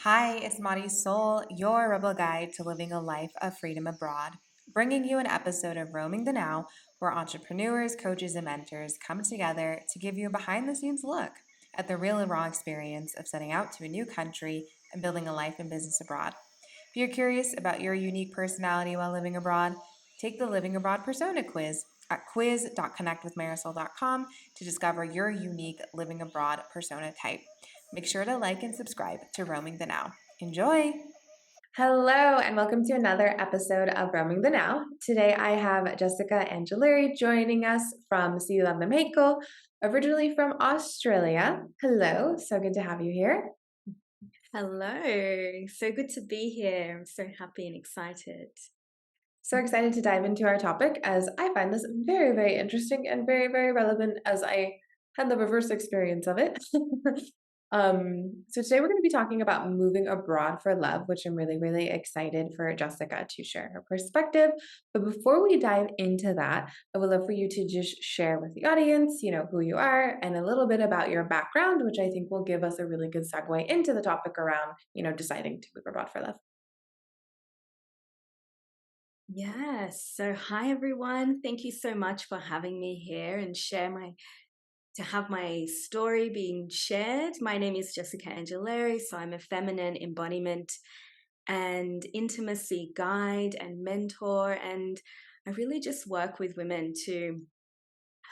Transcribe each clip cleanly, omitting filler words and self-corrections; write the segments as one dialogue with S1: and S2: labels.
S1: Hi, it's Marisol, your rebel guide to living a life of freedom abroad, bringing you an episode of Roaming the Now, where entrepreneurs, coaches, and mentors come together to give you a behind the scenes look at the real and raw experience of setting out to a new country and building a life and business abroad. If you're curious about your unique personality while living abroad, take the Living Abroad Persona quiz at quiz.connectwithmarisol.com to discover your unique living abroad persona type. Make sure to like and subscribe to Roaming the Now. Enjoy! Hello, and welcome to another episode of Roaming the Now. Today I have Jessica Angileri joining us from Ciudad de Mexico, originally from Australia. Hello, so good to have you here.
S2: Hello, so good to be here. I'm so happy and excited.
S1: So excited to dive into our topic as I find this very, very interesting and very, very relevant as I had the reverse experience of it. So today we're going to be talking about moving abroad for love, which I'm really, really excited for Jessica to share her perspective. But before we dive into that, I would love for you to just share with the audience, who you are and a little bit about your background, which I think will give us a really good segue into the topic around, deciding to move abroad for love.
S2: Yes, so hi everyone. Thank you so much for having me here and to have my story being shared. My name is Jessica Angileri, so I'm a feminine embodiment and intimacy guide and mentor, and I really just work with women to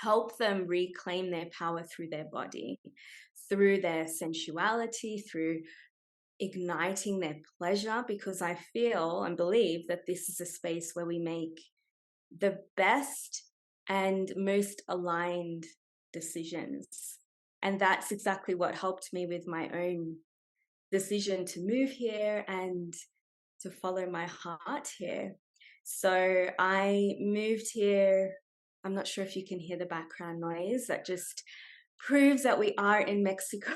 S2: help them reclaim their power through their body, through their sensuality, through igniting their pleasure, because I feel and believe that this is a space where we make the best and most aligned decisions. And that's exactly what helped me with my own decision to move here and to follow my heart here. So I moved here. I'm not sure if you can hear the background noise. That just proves that we are in Mexico.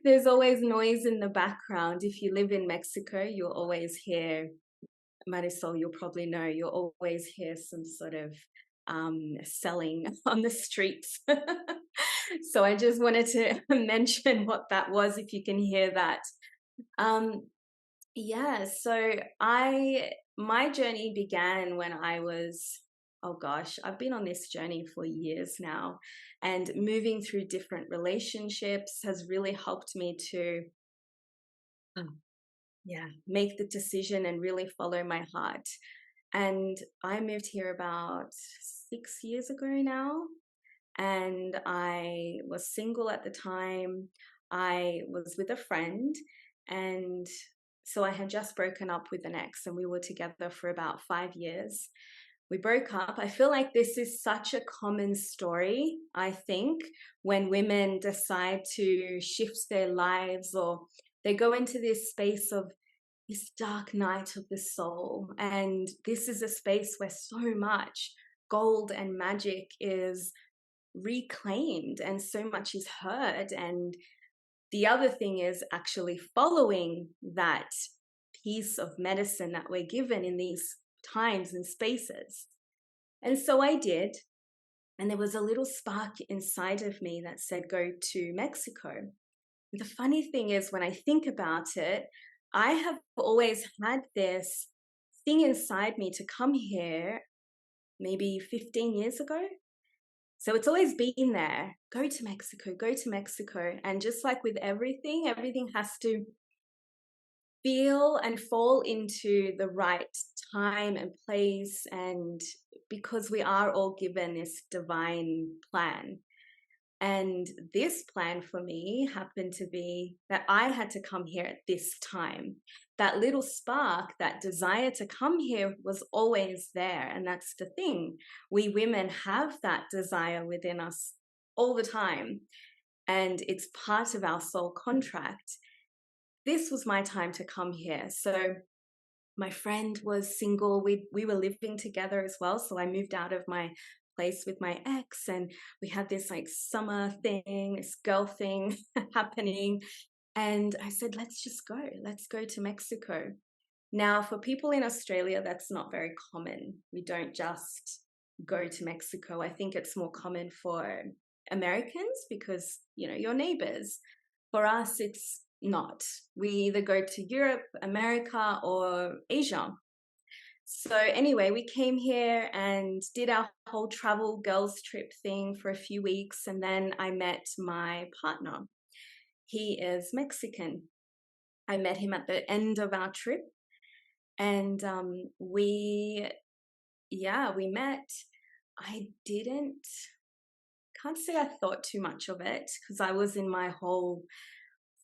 S2: There's always noise in the background. If you live in Mexico, you'll always hear, Marisol, you'll probably know, you'll always hear some sort of selling on the streets. So I just wanted to mention what that was, if you can hear that. Um, yeah, so my journey began when I was, oh gosh, I've been on this journey for years now, and moving through different relationships has really helped me to make the decision and really follow my heart. And I moved here about 6 years ago now, and I was single at the time. I was with a friend, and so I had just broken up with an ex, and we were together for about 5 years. We broke up. I feel like this is such a common story, I think, when women decide to shift their lives, or they go into this space of this dark night of the soul. And this is a space where so much gold and magic is reclaimed and so much is heard. And the other thing is actually following that piece of medicine that we're given in these times and spaces. And so I did. And there was a little spark inside of me that said, go to Mexico. And the funny thing is, when I think about it, I have always had this thing inside me to come here maybe 15 years ago. So it's always been there. Go to Mexico, go to Mexico. And just like with everything, everything has to feel and fall into the right time and place. And because we are all given this divine plan. And this plan for me happened to be that I had to come here at this time. That little spark, that desire to come here was always there. And that's the thing. We women have that desire within us all the time. And it's part of our soul contract. This was my time to come here. So my friend was single. We were living together as well. So I moved out of my place with my ex, and we had this like summer thing, this girl thing happening. And I said, let's go to Mexico. Now, for people in Australia, that's not very common. We don't just go to Mexico. I think it's more common for Americans because, you're neighbors. For us, not. We either go to Europe, America, or Asia. So anyway, we came here and did our whole travel girls trip thing for a few weeks, and then I met my partner. He is Mexican. I met him at the end of our trip, and we met. I didn't can't say I thought too much of it because I was in my whole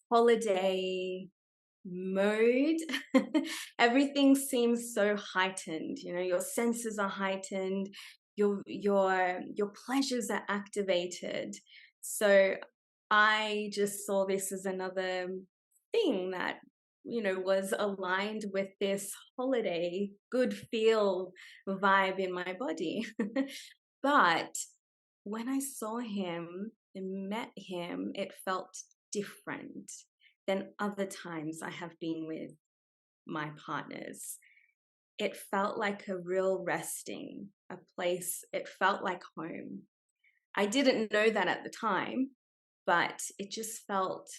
S2: holiday mode. Everything seems so heightened. You know, your senses are heightened, your pleasures are activated. So I just saw this as another thing that, you know, was aligned with this holiday good feel vibe in my body. But when I saw him and met him, it felt different than other times I have been with my partners. It felt like a real resting, a place, it felt like home. I didn't know that at the time, but it felt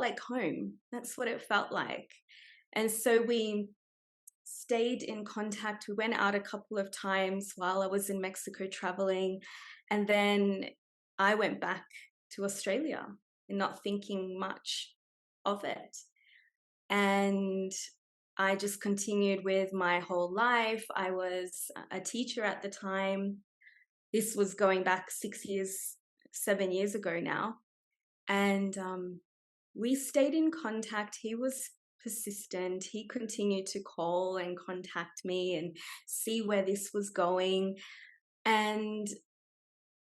S2: like home. That's what it felt like. And so we stayed in contact. We went out a couple of times while I was in Mexico traveling. And then I went back to Australia and not thinking much of it. And I just continued with my whole life. I was a teacher at the time. This was going back 6 years, 7 years ago now. And we stayed in contact. He was persistent. He continued to call and contact me and see where this was going. And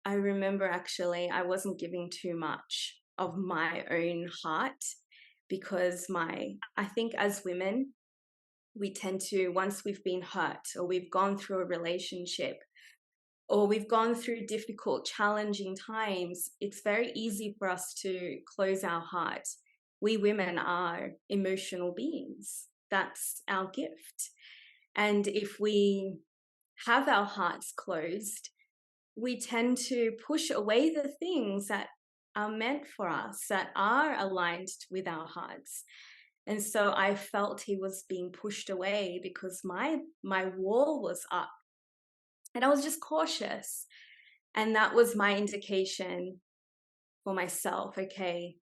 S2: I remember actually I wasn't giving too much of my own heart because I think as women, we tend to, once we've been hurt or we've gone through a relationship or we've gone through difficult, challenging times, it's very easy for us to close our heart. We women are emotional beings. That's our gift. And if we have our hearts closed, we tend to push away the things that are meant for us, that are aligned with our hearts. And so I felt he was being pushed away because my wall was up. And I was just cautious. And that was my indication for myself. Okay,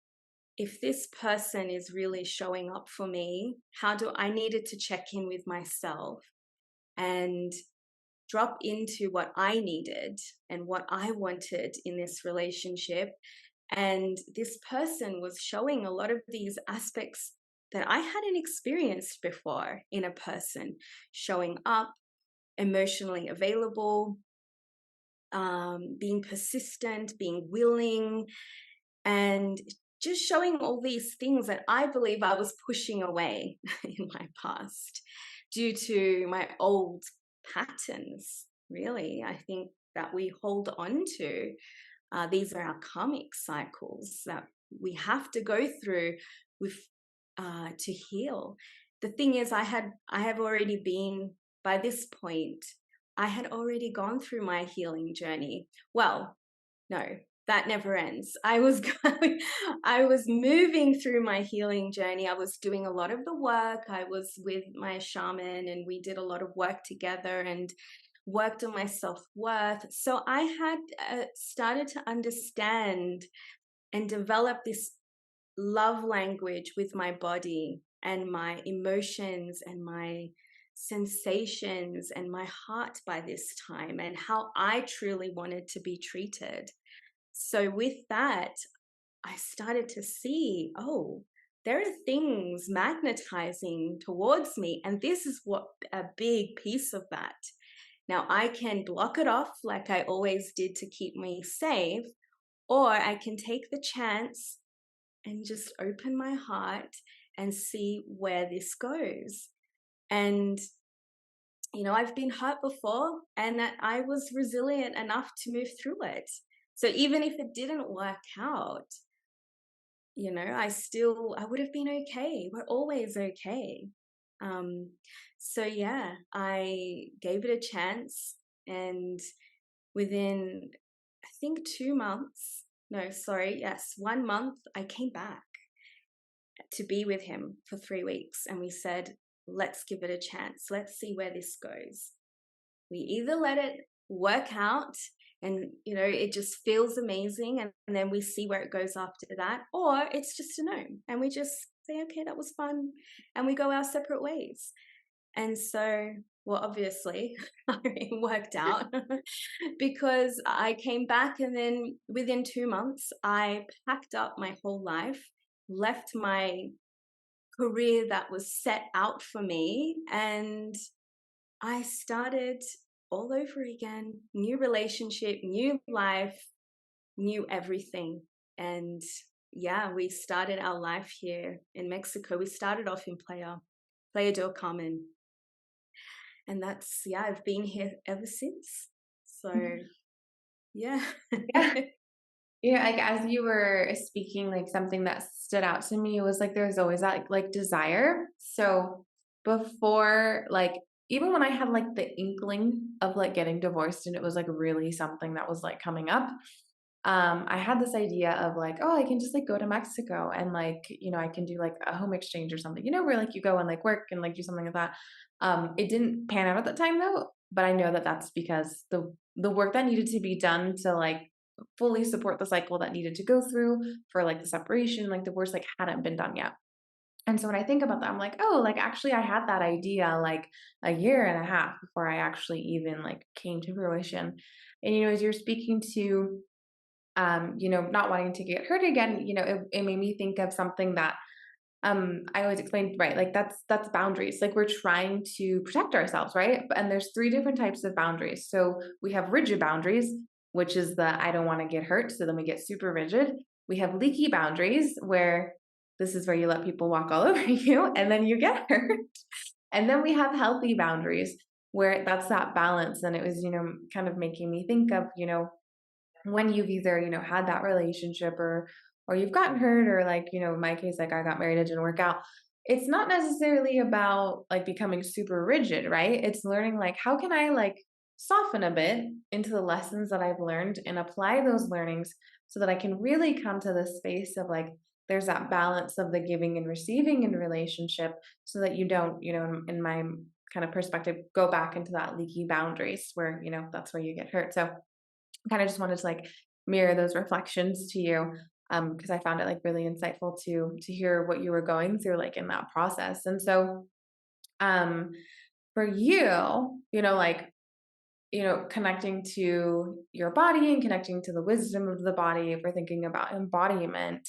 S2: if this person is really showing up for me, I needed to check in with myself and drop into what I needed and what I wanted in this relationship. And this person was showing a lot of these aspects that I hadn't experienced before in a person, showing up, emotionally available, being persistent, being willing, and just showing all these things that I believe I was pushing away in my past due to my old patterns, really. I think that we hold on to. These are our karmic cycles that we have to go through with to heal. The thing is, I have already been, by this point, I had already gone through my healing journey. Well, no, that never ends. I was moving through my healing journey. I was doing a lot of the work. I was with my shaman and we did a lot of work together and worked on my self-worth. So I had started to understand and develop this love language with my body and my emotions and my sensations and my heart by this time, and how I truly wanted to be treated. So with that, I started to see, oh, there are things magnetizing towards me. And this is what a big piece of that. Now I can block it off like I always did to keep me safe, or I can take the chance and just open my heart and see where this goes. And, you know, I've been hurt before and that I was resilient enough to move through it. So even if it didn't work out, you know, I would have been okay. We're always okay. So yeah, I gave it a chance, and within, I think, 2 months, no, sorry, yes, 1 month, I came back to be with him for 3 weeks. And we said, let's give it a chance. Let's see where this goes. We either let it work out and, it just feels amazing. And then we see where it goes after that, or it's just a no. And we just say, okay, that was fun. And we go our separate ways. And so, well, obviously, it worked out because I came back, and then within 2 months, I packed up my whole life, left my career that was set out for me, and I started all over again. New relationship, new life, new everything. And yeah, we started our life here in Mexico. We started off in Playa del Carmen. And that's, yeah, I've been here ever since. So, yeah.
S1: Yeah. Yeah, like as you were speaking, like something that stood out to me was like there's always that like desire. So before, like even when I had like the inkling of like getting divorced and it was like really something that was like coming up, I had this idea of like, oh, I can just like go to Mexico and like, I can do like a home exchange or something, where like you go and like work and like do something like that. It didn't pan out at the time though, but I know that that's because the work that needed to be done to like fully support the cycle that needed to go through for like the separation, like divorce, like hadn't been done yet. And so when I think about that, I'm like, oh, like actually I had that idea like a year and a half before I actually even like came to fruition. And as you're speaking to not wanting to get hurt again, it made me think of something that I always explain, right? Like that's boundaries. Like we're trying to protect ourselves, right? And there's three different types of boundaries. So we have rigid boundaries, which is the I don't want to get hurt. So then we get super rigid. We have leaky boundaries where this is where you let people walk all over you and then you get hurt. And then we have healthy boundaries where that's that balance. And it was, kind of making me think of, when you've either, had that relationship or you've gotten hurt or like, in my case, like I got married, it didn't work out. It's not necessarily about like becoming super rigid, right? It's learning like how can I like soften a bit into the lessons that I've learned and apply those learnings so that I can really come to this space of like there's that balance of the giving and receiving in relationship so that you don't, in my kind of perspective, go back into that leaky boundaries where, that's where you get hurt. So kind of just wanted to like mirror those reflections to you because I found it like really insightful to hear what you were going through like in that process. And so um for you, like connecting to your body and connecting to the wisdom of the body, if we're thinking about embodiment,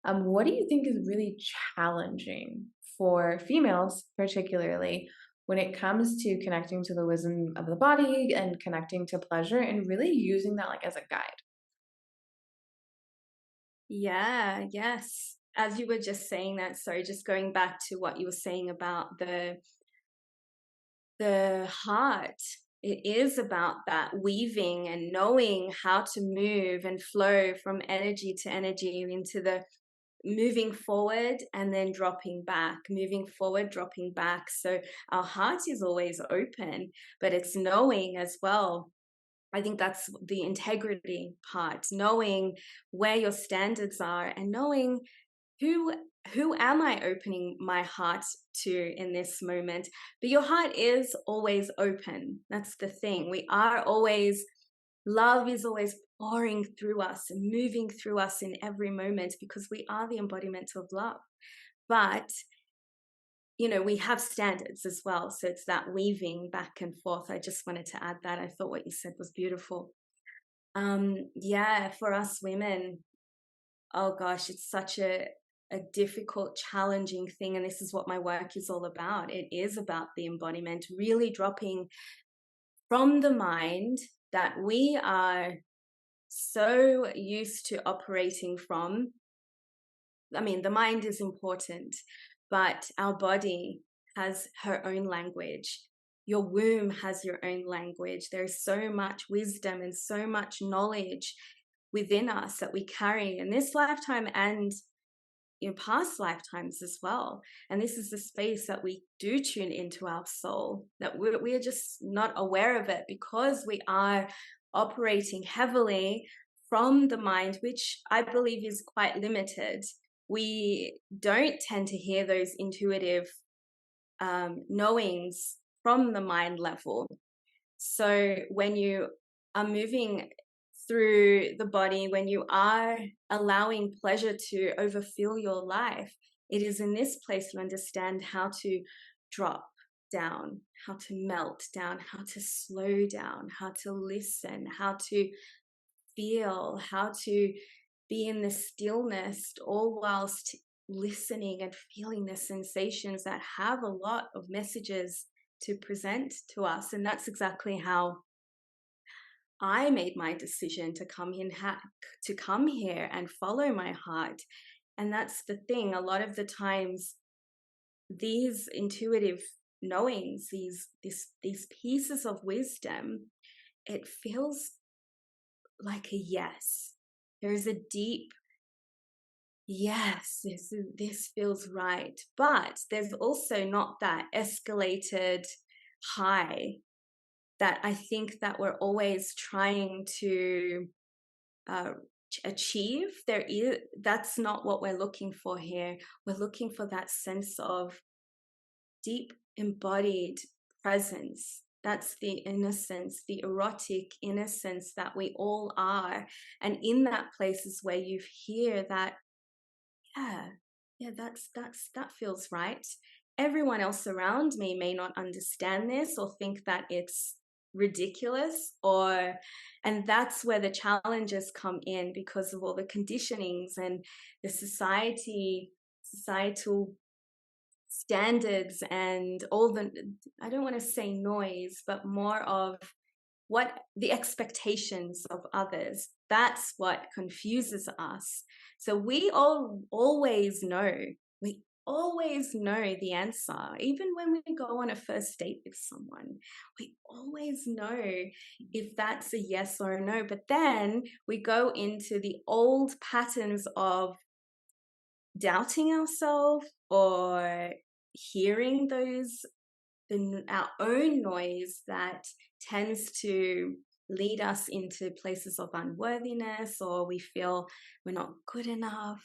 S1: what do you think is really challenging for females particularly when it comes to connecting to the wisdom of the body and connecting to pleasure and really using that like as a guide?
S2: Yeah, yes. As you were just saying that, sorry, just going back to what you were saying about the heart. It is about that weaving and knowing how to move and flow from energy to energy into the moving forward and then dropping back, moving forward, dropping back. So our heart is always open, but it's knowing as well. I think that's the integrity part, knowing where your standards are and knowing who who am I opening my heart to in this moment. But your heart is always open. That's the thing. We are always, love is always pouring through us and moving through us in every moment because we are the embodiment of love. But we have standards as well. So it's that weaving back and forth. I just wanted to add that. I thought what you said was beautiful. Yeah, for us women, oh gosh, it's such a difficult, challenging thing. And this is what my work is all about. It is about the embodiment, really dropping from the mind that we are so used to operating from. I mean, the mind is important, but our body has her own language. Your womb has your own language. There's so much wisdom and so much knowledge within us that we carry in this lifetime and in past lifetimes as well. And this is the space that we do tune into our soul, that we're just not aware of it because we are operating heavily from the mind, which I believe is quite limited. We don't tend to hear those intuitive knowings from the mind level. So when you are moving through the body, when you are allowing pleasure to overfill your life, it is in this place you understand how to drop down, how to melt down, how to slow down, how to listen, how to feel, how to be in the stillness, all whilst listening and feeling the sensations that have a lot of messages to present to us. And that's exactly how I made my decision to to come here and follow my heart. And that's the thing. A lot of the times, these intuitive knowings, these pieces of wisdom, it feels like a yes. There's a deep yes, this feels right. But there's also not that escalated high that I think that we're always trying to uh, achieve. That's not what we're looking for here. We're looking for that sense of deep embodied presence. That's the innocence, the erotic innocence that we all are. And in that place is where you hear that, yeah, yeah, that feels right. Everyone else around me may not understand this or think that it's ridiculous, or and that's where the challenges come in because of all the conditionings and the societal standards and all the, I don't want to say noise, but more of what the expectations of others. That's what confuses us. So we all always know, we always know the answer. Even when we go on a first date with someone, we always know if that's a yes or a no. But then we go into the old patterns of doubting ourselves or hearing our own noise that tends to lead us into places of unworthiness, or we feel we're not good enough.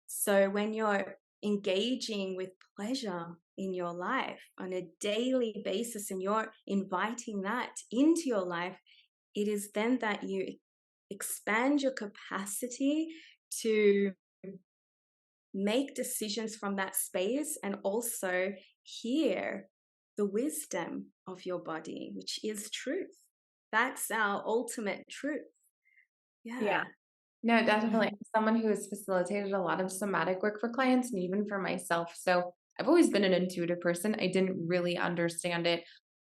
S2: So when you're engaging with pleasure in your life on a daily basis and you're inviting that into your life, it is then that you expand your capacity to make decisions from that space and also hear the wisdom of your body, which is truth. That's our ultimate truth.
S1: Yeah.
S2: Yeah.
S1: No, definitely. I'm someone who has facilitated a lot of somatic work for clients and even for myself. So I've always been an intuitive person. I didn't really understand it.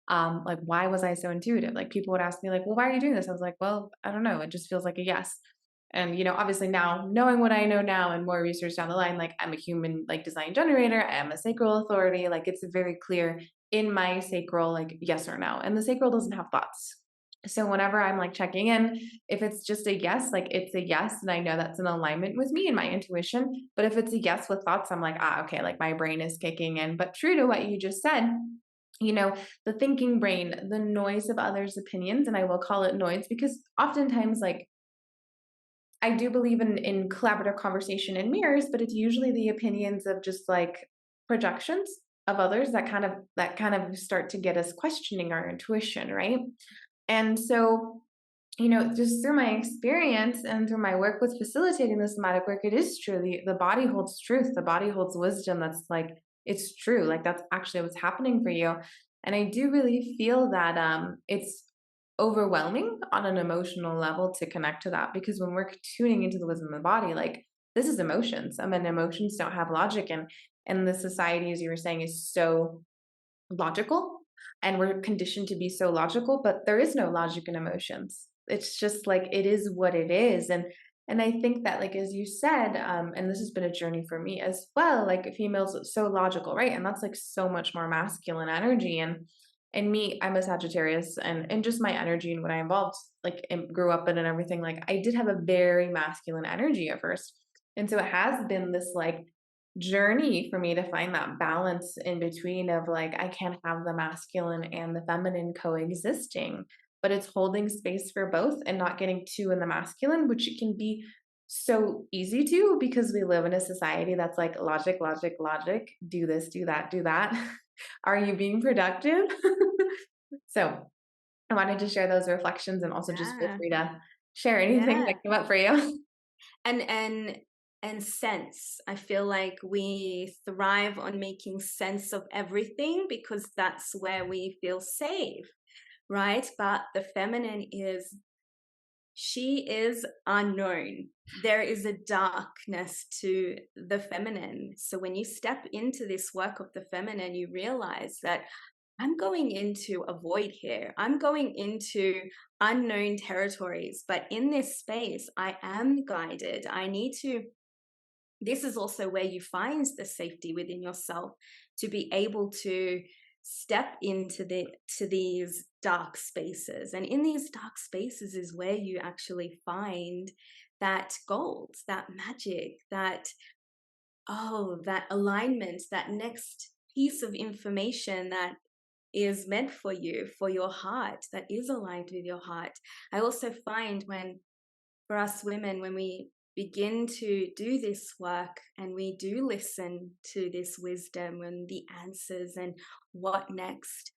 S1: Like, why was I so intuitive? Like, people would ask me, like, well, why are you doing this? I was like, well, I don't know. It just feels like a yes. And, obviously now knowing what I know now and more research down the line, like, I'm a human, like, design generator. I am a sacral authority. Like, it's very clear in my sacral, like, yes or no. And the sacral doesn't have thoughts. So whenever I'm like checking in, if it's just a yes, like it's a yes, and I know that's in alignment with me and my intuition. But if it's a yes with thoughts, I'm like, okay, like my brain is kicking in. But true to what you just said, the thinking brain, the noise of others' opinions, and I will call it noise because oftentimes, like, I do believe in collaborative conversation and mirrors, but it's usually the opinions of just like projections of others that kind of start to get us questioning our intuition, right? And so, just through my experience and through my work with facilitating the somatic work, it is true. The body holds truth. The body holds wisdom. That's like, it's true. Like, that's actually what's happening for you. And I do really feel that it's overwhelming on an emotional level to connect to that because when we're tuning into the wisdom of the body, like, this is emotions. I mean, emotions don't have logic. And the society, as you were saying, is so logical and we're conditioned to be so logical, but there is no logic in emotions. It's just like it is what it is. And I think that, like, as you said, and this has been a journey for me as well, like, females are so logical, right? And that's like so much more masculine energy. And me, I'm a Sagittarius, and just my energy and what I involved, like, and grew up in and everything, like, I did have a very masculine energy at first. And so it has been this like journey for me to find that balance in between of like I can't have the masculine and the feminine coexisting. but it's holding space for both and not getting too in the masculine, which it can be so easy to because we live in a society that's like logic, logic, logic, do this, do that, do that. Are you being productive? So I wanted to share those reflections and also just feel
S2: Yeah.
S1: free to share anything that
S2: Yeah.
S1: came up for you.
S2: And sense. I feel like we thrive on making sense of everything because that's where we feel safe, right? But the feminine is, she is unknown. There is a darkness to the feminine. So when you step into this work of the feminine, you realize that I'm going into a void here. I'm going into unknown territories. But in this space, I am guided. I need to, this is also where you find the safety within yourself to be able to step into these dark spaces. And in these dark spaces is where you actually find that gold, that magic, that, oh, that alignment, that next piece of information that is meant for you, for your heart, that is aligned with your heart. I also find when, for us women, when we begin to do this work and we do listen to this wisdom and the answers and what next,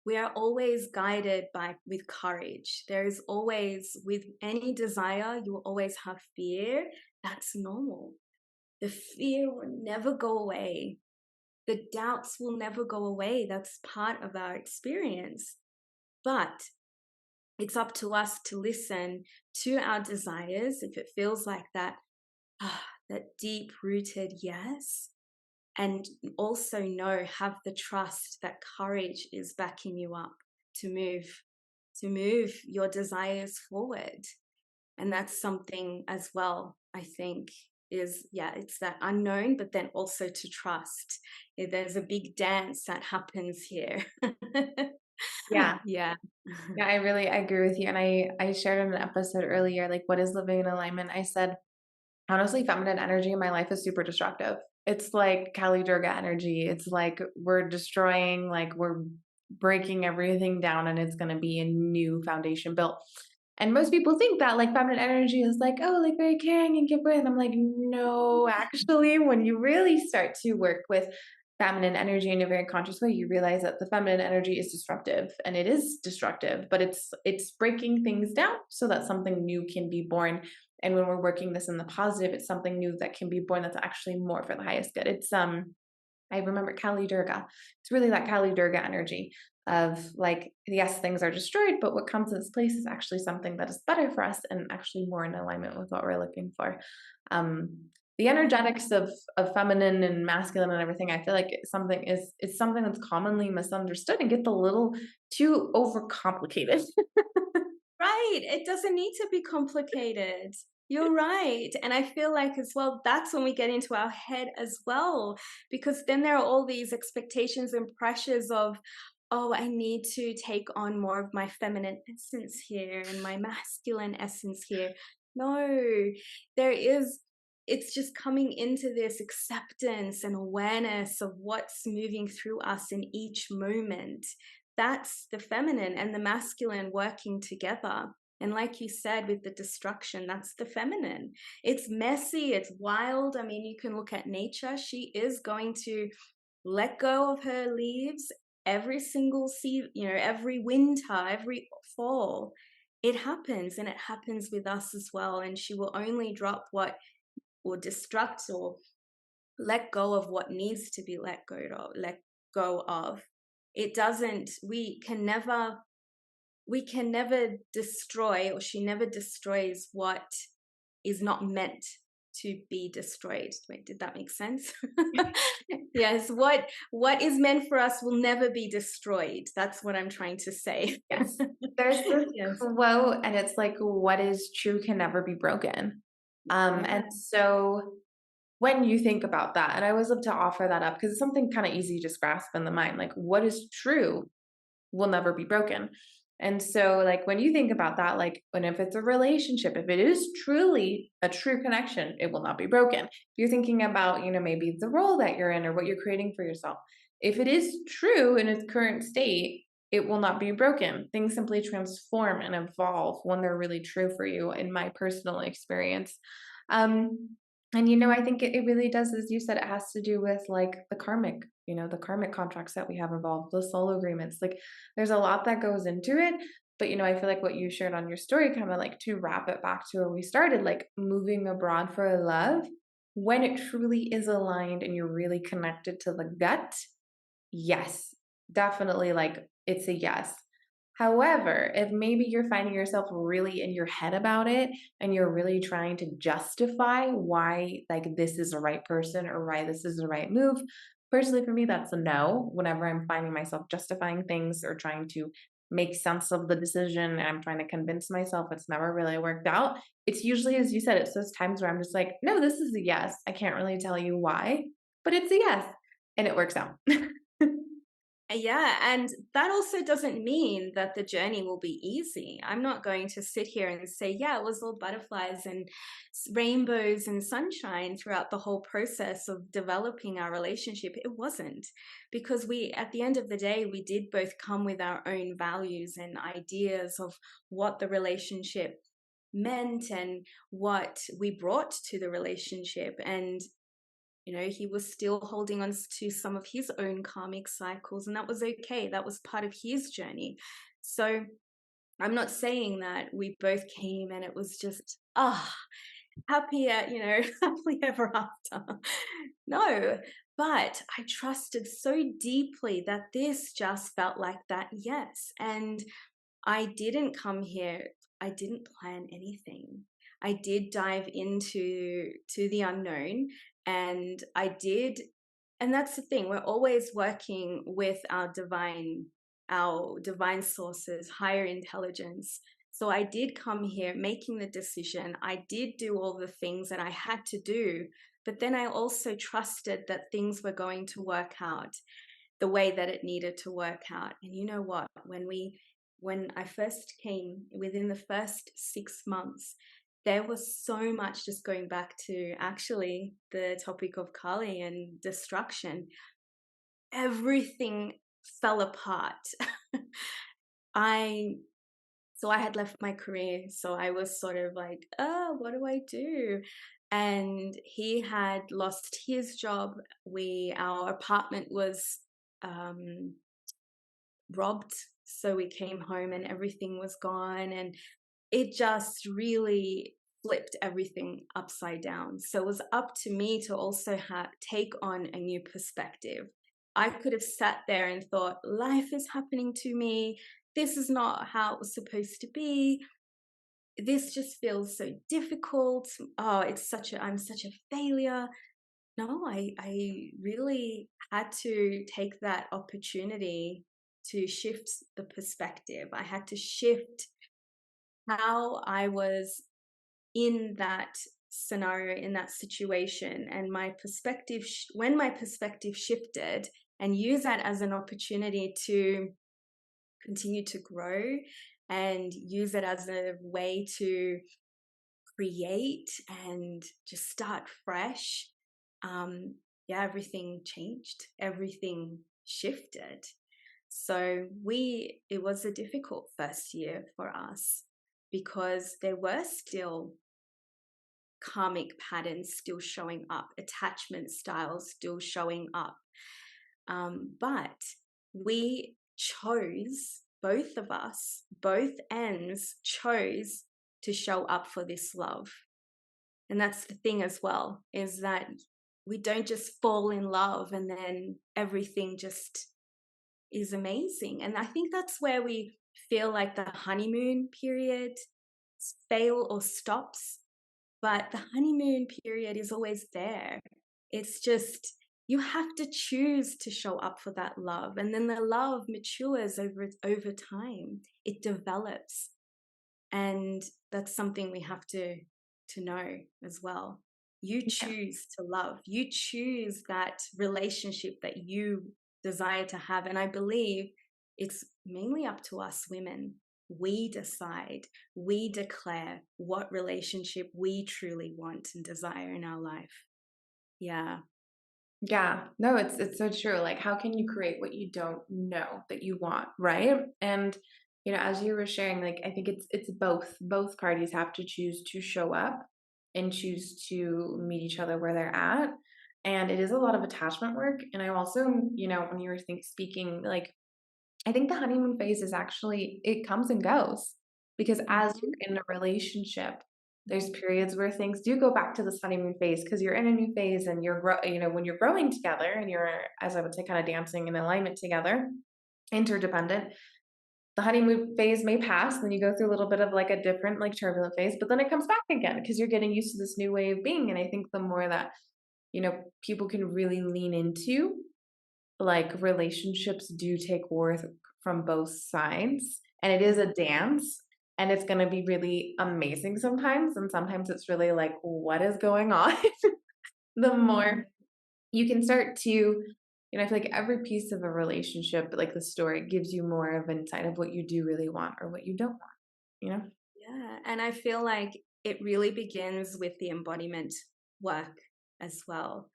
S2: we are always guided by with courage. There is always, with any desire, you will always have fear. That's normal. The fear will never go away. The doubts will never go away. That's part of our experience. But it's up to us to listen to our desires if it feels like that, that deep rooted yes. And also know, have the trust that courage is backing you up to move your desires forward. And that's something as well, I think, is, yeah, it's that unknown, but then also to trust. There's a big dance that happens here.
S1: Yeah.
S2: Yeah.
S1: Yeah, I agree with you. And I shared in an episode earlier, like what is living in alignment? I said, honestly, feminine energy in my life is super destructive. It's like Kali Durga energy. It's like we're destroying, like we're breaking everything down and it's going to be a new foundation built. And most people think that like feminine energy is like, oh, like very caring and give birth. And I'm like, no, actually, when you really start to work with feminine energy in a very conscious way, you realize that the feminine energy is disruptive and it is destructive, but it's breaking things down so that something new can be born. And when we're working this in the positive, it's something new that can be born that's actually more for the highest good. It's I remember Kali Durga. It's really that Kali Durga energy of like, yes, things are destroyed, but what comes in its place is actually something that is better for us and actually more in alignment with what we're looking for. The energetics of feminine and masculine and everything, I feel like it's something that's commonly misunderstood and gets a little too overcomplicated.
S2: Right. It doesn't need to be complicated. You're right. And I feel like as well, that's when we get into our head as well, because then there are all these expectations and pressures of, oh, I need to take on more of my feminine essence here and my masculine essence here. No, there is, it's just coming into this acceptance and awareness of what's moving through us in each moment. That's the feminine and the masculine working together. And like you said, with the destruction, that's the feminine. It's messy, it's wild. I mean, you can look at nature. She is going to let go of her leaves every single season, every winter, every fall. It happens, and it happens with us as well. And she will only drop what, or destruct, or let go of what needs to be let go of. It doesn't, we can never destroy, or she never destroys what is not meant to be destroyed. Wait, did that make sense? Yes, what is meant for us will never be destroyed. That's what I'm trying to say.
S1: Yes. There's this
S2: Yes.
S1: quote, and it's like, what is true can never be broken.
S2: Yeah.
S1: And so when you think about that, and I always love to offer that up because it's something kind of easy to just grasp in the mind, like what is true will never be broken. And so, like, when you think about that, like, when if it's a relationship, if it is truly a true connection, it will not be broken. If you're thinking about, maybe the role that you're in or what you're creating for yourself, if it is true in its current state, it will not be broken. Things simply transform and evolve when they're really true for you, in my personal experience. Um, and I think it really does, as you said, it has to do with like the karmic contracts that we have involved, the soul agreements. Like there's a lot that goes into it. But I feel like what you shared on your story, kind of like to wrap it back to where we started, like moving abroad for love, when it truly is aligned and you're really connected to the gut, yes, definitely, like, it's a yes. However, if maybe you're finding yourself really in your head about it and you're really trying to justify why, like, this is the right person or why this is the right move, personally for me, that's a no. Whenever I'm finding myself justifying things or trying to make sense of the decision and I'm trying to convince myself it's never really worked out, it's usually, as you said, it's those times where I'm just like, no, this is a yes. I can't really tell you why, but it's a yes. And it works out.
S2: Yeah, and that also doesn't mean that the journey will be easy. I'm not going to sit here and say, yeah, it was all butterflies and rainbows and sunshine throughout the whole process of developing our relationship. It wasn't, because at the end of the day, we did both come with our own values and ideas of what the relationship meant and what we brought to the relationship. And he was still holding on to some of his own karmic cycles, and that was okay. That was part of his journey. So I'm not saying that we both came and it was just, happy, happily ever after. No, but I trusted so deeply that this just felt like that, yes. And I didn't come here, I didn't plan anything. I did dive into the unknown, and I did, and that's the thing, we're always working with our divine sources, higher intelligence. So I did come here making the decision. I did do all the things that I had to do, but then I also trusted that things were going to work out the way that it needed to work out. And you know what? When I first came, within the first 6 months, there was so much, just going back to actually the topic of Kali and destruction. Everything fell apart. I I had left my career, so I was sort of like, oh, what do I do? And he had lost his job. Our apartment was um, robbed. So we came home and everything was gone. And it just really flipped everything upside down. So it was up to me to also take on a new perspective. I could have sat there and thought, life is happening to me. This is not how it was supposed to be. This just feels so difficult. Oh, I'm such a failure. No, I really had to take that opportunity to shift the perspective. I had to shift how I was in that scenario, in that situation, and my perspective, when my perspective shifted, and use that as an opportunity to continue to grow and use it as a way to create and just start fresh. Yeah, everything changed, everything shifted. So it was a difficult first year for us because there were still karmic patterns still showing up, attachment styles still showing up. But we chose, both of us, both ends chose to show up for this love. And that's the thing as well, is that we don't just fall in love and then everything just is amazing. And I think that's where we feel like the honeymoon period fail or stops. But the honeymoon period is always there. It's just you have to choose to show up for that love. And then the love matures over time. It develops. And that's something we have to know as well. You
S1: Yeah.
S2: choose to love. You choose that relationship that you desire to have. And I believe it's mainly up to us women. We decide, we declare what relationship we truly want and desire in our life. Yeah.
S1: Yeah, no, it's so true. Like, how can you create what you don't know that you want, right? And as you were sharing, like, I think it's both. Both parties have to choose to show up and choose to meet each other where they're at. And it is a lot of attachment work. And I also, when you were speaking, like, I think the honeymoon phase is actually it comes and goes because as
S2: Mhm.
S1: you're in a relationship, there's periods where things do go back to this honeymoon phase because you're in a new phase and when you're growing together and you're, as I would say, kind of dancing in alignment together, interdependent. The honeymoon phase may pass, then you go through a little bit of like a different, like turbulent phase, but then it comes back again because you're getting used to this new way of being. And I think the more that, people can really lean into like relationships do take work from both sides and it is a dance and it's going to be really amazing sometimes and sometimes it's really like what is going on. The more you can start to I feel like every piece of a relationship like the story gives you more of insight of what you do really want or what you don't want you know
S2: Yeah, and I feel like it really begins with the embodiment work as well.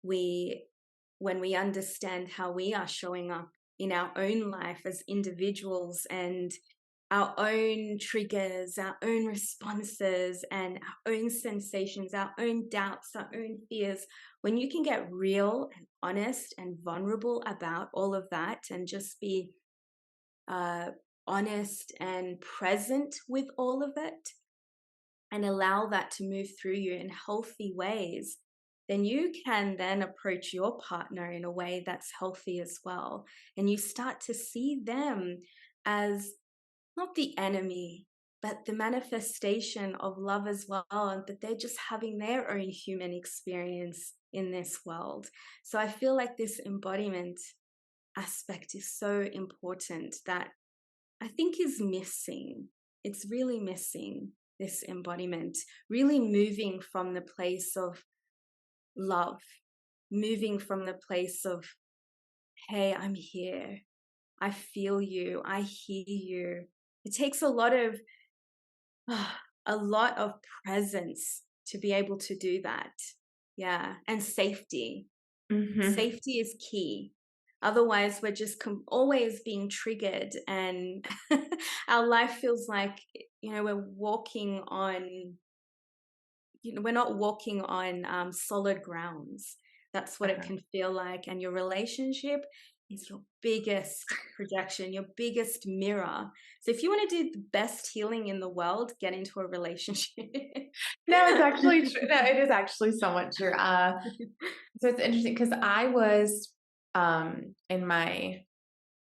S2: We When we understand how we are showing up in our own life as individuals and our own triggers, our own responses, and our own sensations, our own doubts, our own fears, when you can get real and honest and vulnerable about all of that and just be uh, honest and present with all of it and allow that to move through you in healthy ways, then you can then approach your partner in a way that's healthy as well. And you start to see them as not the enemy, but the manifestation of love as well, and that they're just having their own human experience in this world. So I feel like this embodiment aspect is so important that I think is missing. It's really missing this embodiment, really moving from the place of love, moving from the place of, hey, I'm here. I feel you. I hear you. It takes a lot of presence to be able to do that. Yeah. And safety.
S1: hmm
S2: Safety is key. Otherwise, we're just always being triggered, and our life feels like we're walking on. We're not walking on solid grounds. That's what it
S1: uh-huh.
S2: can feel like, and your relationship is your biggest projection, your biggest mirror. So, if you want to do the best healing in the world, get into a relationship.
S1: No, it's actually true. No, it is actually somewhat true. So it's interesting because I was in my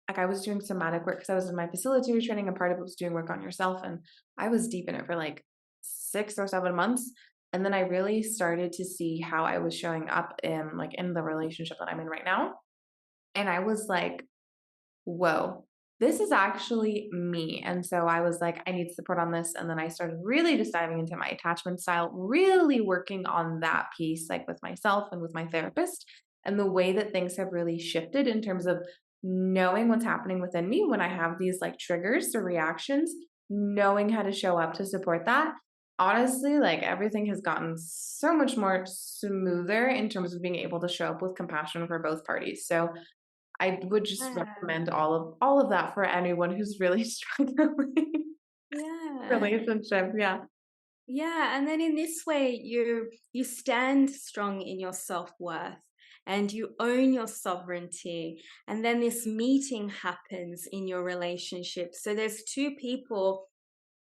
S1: like I was doing somatic work because I was in my facilitator training and part of it was doing work on yourself. And I was deep in it for like 6 or 7 months. And then I really started to see how I was showing up in the relationship that I'm in right now. And I was like, whoa, this is actually me. And so I was like, I need support on this. And then I started really just diving into my attachment style, really working on that piece, like with myself and with my therapist. And the way that things have really shifted in terms of knowing what's happening within me when I have these like triggers or reactions, knowing how to show up to support that. Honestly, like everything has gotten so much more smoother in terms of being able to show up with compassion for both parties. So I would just
S2: Yeah.
S1: recommend all of that for anyone who's really struggling
S2: Yeah.
S1: relationship, yeah.
S2: Yeah, and then in this way you stand strong in your self-worth and you own your sovereignty, and then this meeting happens in your relationship. So there's two people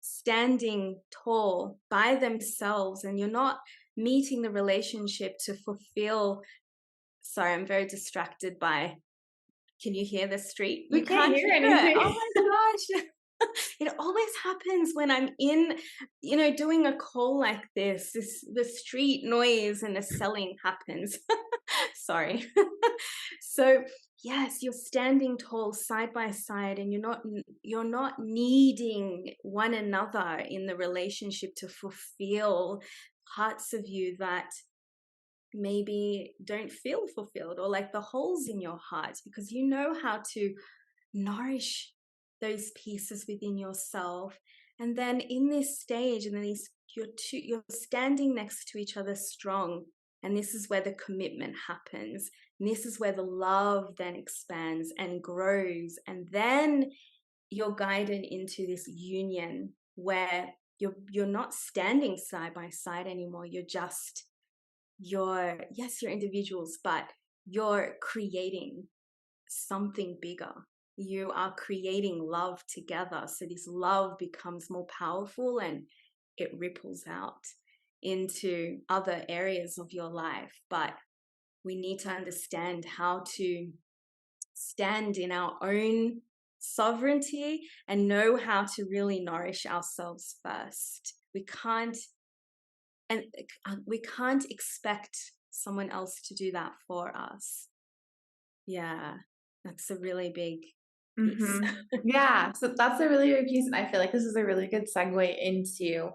S2: standing tall by themselves, and you're not meeting the relationship to fulfill. Sorry, I'm very distracted by, can you hear the street?
S1: We
S2: You
S1: can't
S2: can't
S1: hear
S2: hear it.
S1: anything.
S2: Oh my gosh. It always happens when I'm in, doing a call like this. The street noise and the selling happens. Sorry. So yes, you're standing tall side by side, and you're not needing one another in the relationship to fulfill parts of you that maybe don't feel fulfilled, or like the holes in your heart, because you know how to nourish those pieces within yourself. And then in this stage, and then you're standing next to each other strong. And this is where the commitment happens. And this is where the love then expands and grows. And then you're guided into this union where you're not standing side by side anymore. You're individuals, but you're creating something bigger. You are creating love together. So this love becomes more powerful and it ripples out into other areas of your life. But we need to understand how to stand in our own sovereignty and know how to really nourish ourselves first. We can't expect someone else to do that for us. Yeah, that's a really big piece.
S3: Yeah, so that's a really big piece, and I feel like this is a really good segue into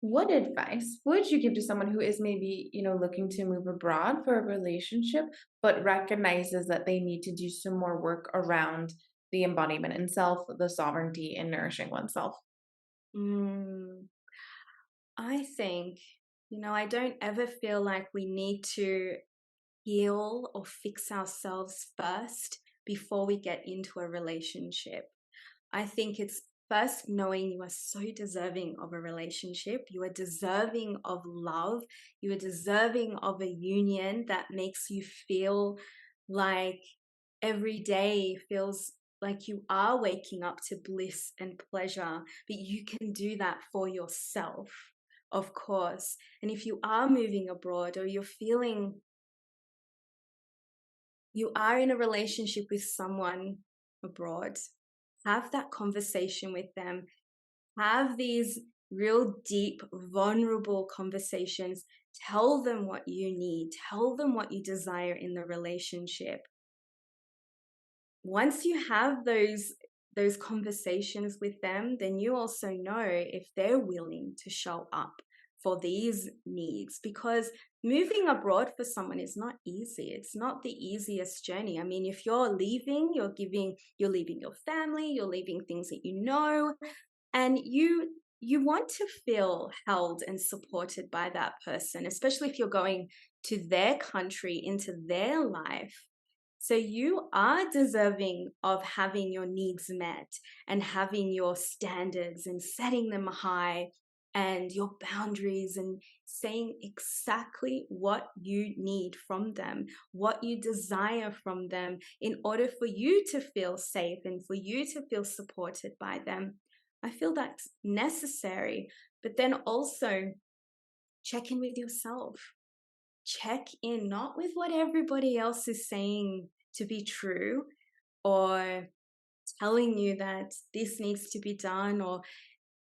S3: what advice would you give to someone who is maybe, looking to move abroad for a relationship, but recognizes that they need to do some more work around the embodiment and self, the sovereignty, and nourishing oneself?
S2: Mm, I think, I don't ever feel like we need to heal or fix ourselves first before we get into a relationship. I think it's first knowing you are so deserving of a relationship. You are deserving of love. You are deserving of a union that makes you feel like every day feels like you are waking up to bliss and pleasure. But you can do that for yourself, of course. And if you are moving abroad or you are in a relationship with someone abroad, have that conversation with them. Have these real deep, vulnerable conversations. Tell them what you need. Tell them what you desire in the relationship. Once you have those conversations with them, then you also know if they're willing to show up for these needs, because moving abroad for someone is not easy. It's not the easiest journey. I mean, if you're leaving, you're leaving your family, you're leaving things that you know, and you want to feel held and supported by that person, especially if you're going to their country, into their life. So you are deserving of having your needs met and having your standards and setting them high and your boundaries and saying exactly what you need from them, what you desire from them, in order for you to feel safe and for you to feel supported by them. I feel that's necessary. But then also check in with yourself. Check in not with what everybody else is saying to be true or telling you that this needs to be done, or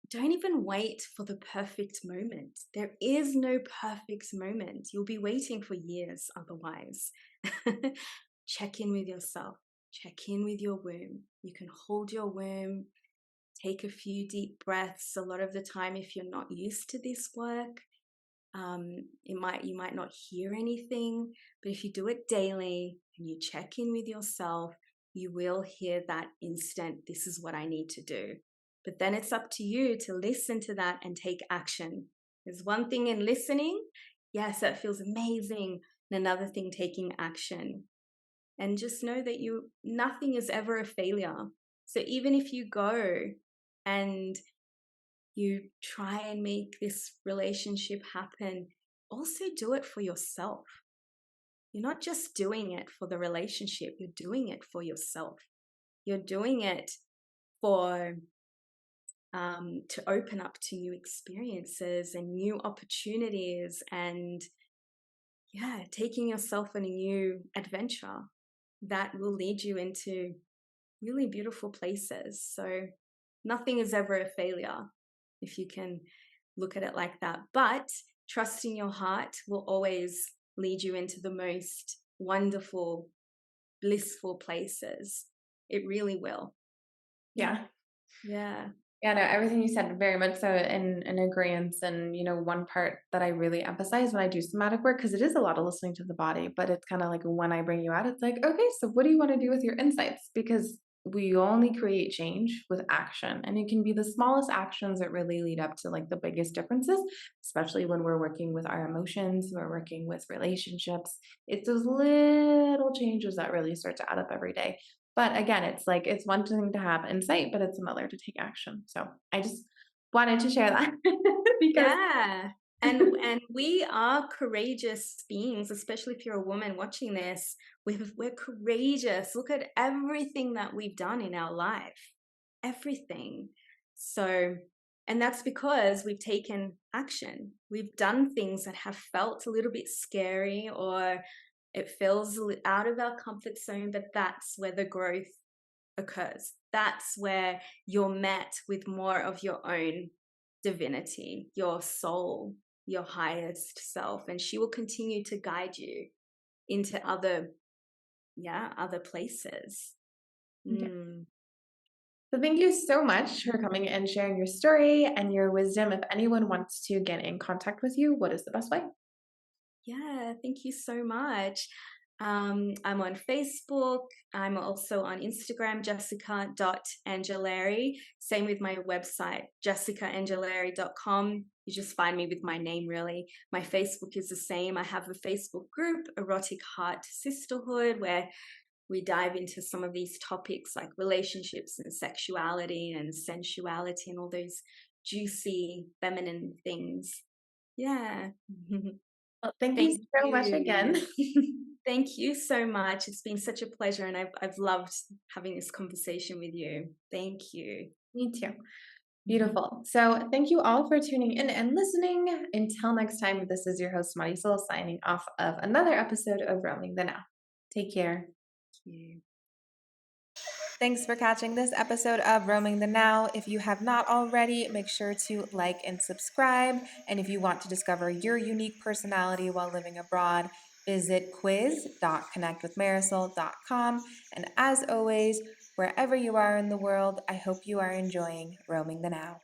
S2: don't even wait for the perfect moment. There is no perfect moment. You'll be waiting for years otherwise. Check in with yourself. Check in with your womb. You can hold your womb. Take a few deep breaths. A lot of the time, if you're not used to this work, you might not hear anything, but if you do it daily and you check in with yourself, you will hear that instant, this is what I need to do. But then it's up to you to listen to that and take action. There's one thing in listening, yes, that feels amazing, and another thing taking action. And just know that nothing is ever a failure. So even if you go and you try and make this relationship happen, also do it for yourself. You're not just doing it for the relationship, you're doing it for yourself. You're doing it for to open up to new experiences and new opportunities, and taking yourself on a new adventure that will lead you into really beautiful places. So nothing is ever a failure, if you can look at it like that. But trusting your heart will always lead you into the most wonderful, blissful places. It really will.
S3: Yeah.
S2: Yeah.
S3: Yeah, no, everything you said, very much so in agreement. And, one part that I really emphasize when I do somatic work, because it is a lot of listening to the body, but it's kind of like when I bring you out, it's like, okay, so what do you want to do with your insights? Because we only create change with action. And it can be the smallest actions that really lead up to like the biggest differences, especially when we're working with our emotions, we're working with relationships. It's those little changes that really start to add up every day. But again, it's like it's one thing to have insight, but it's another to take action. So I just wanted to share that because
S2: Yeah. And we are courageous beings, especially if you're a woman watching this. We're courageous. Look at everything that we've done in our life. Everything. So, and that's because we've taken action. We've done things that have felt a little bit scary, or it feels out of our comfort zone, but that's where the growth occurs. That's where you're met with more of your own divinity, your soul, your highest self, and she will continue to guide you into other places.
S3: yeah.
S2: Mm.
S3: So thank you so much for coming and sharing your story and your wisdom. If anyone wants to get in contact with you, what is the best way?
S2: Yeah, thank you so much. I'm on Facebook. I'm also on Instagram, jessica.angileri. Same with my website, jessicaangileri.com. You just find me with my name, really. My Facebook is the same. I have a Facebook group, Erotic Heart Sisterhood, where we dive into some of these topics like relationships and sexuality and sensuality and all those juicy feminine things. Yeah.
S3: Well, thank you
S2: Thank
S3: so much again.
S2: you. Thank you so much. It's been such a pleasure, and I've loved having this conversation with you. Thank you.
S3: Me too. Beautiful. So thank you all for tuning in and listening. Until next time, this is your host, Marisol, signing off of another episode of Roaming the Now. Take care.
S2: Thank you.
S1: Thanks for catching this episode of Roaming the Now. If you have not already, make sure to like and subscribe. And if you want to discover your unique personality while living abroad, visit quiz.connectwithmarisol.com. And as always, wherever you are in the world, I hope you are enjoying Roaming the Now.